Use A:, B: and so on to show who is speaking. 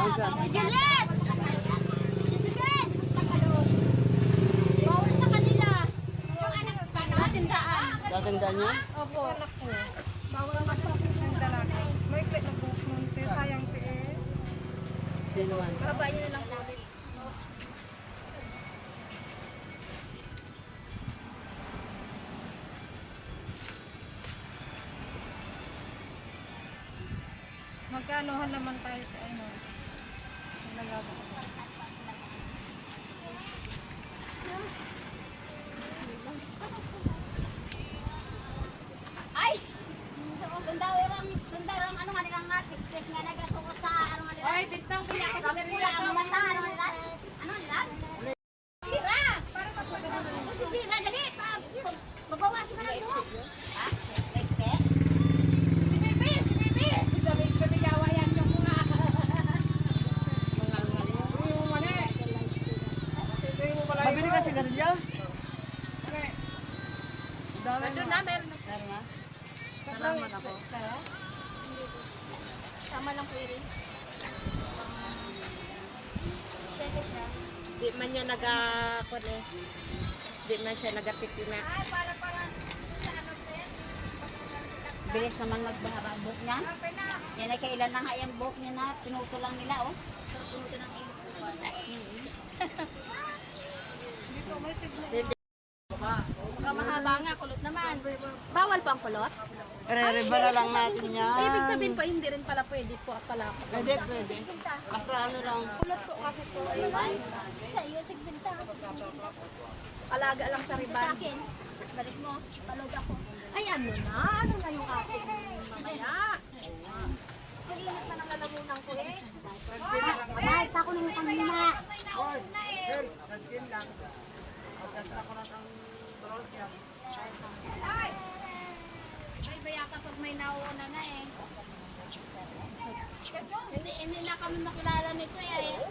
A: Juliet! Sige! Bawal sa kanila. Datindaan.
B: Datindaan niya?
A: Opo.
C: Bawal ang masakit ng dalaga. May klit na buhok nun. Sayang tiis.
B: Sino man?
A: Babay niyo na lang po.
C: Magkanohan naman tayo sa ano. Nalaga.
A: Ay! Sundarang ano nga nilang nga, pistis nga nagasuko sa ano nga nila.
C: Ay, bitsang kaya ako
A: Sabi nila, ang mata, ano nila? Ano nila? Sira! Sige, dali! Babawasin mo na ito. Ha? Si Bibi! Si Bibi! Si Bigawa yan yung mga.
B: Mabili ka sigarilyo?
C: Doon na, meron.
B: Meron nga. Salamat ako.
A: Sama lang po yun.
C: Di man niya nag-akon eh. Di man siya nag-apikina.
A: Bilis naman magbahaba ang buhok niya. Yan ay kailan na nga yung buhok niya na pinuto lang nila, oh. Pinuto ng ilong. Mahaba nga, kulot naman. Bawal pa ang kulot?
B: Re-reba na lang natin yan.
A: Ibig sabihin po, hindi rin pala pwede po pala.
B: Pwede, pwede. Basta ano lang.
A: Kulot po kasi po. Sa iyo, sigbinta. Alaga lang sa riban. Sa akin, balik mo, palog ako. Ay, ano na? Ano na yung akin? Mamaya. Malinit pa ng lalamunan ko eh. Ay, tako na yung kanina.
B: Sir, nagkin lang. Pagkanta ko na ng rolls yan.
A: May bayaka pag may nauuna na eh. Hindi na kami makilala nito eh.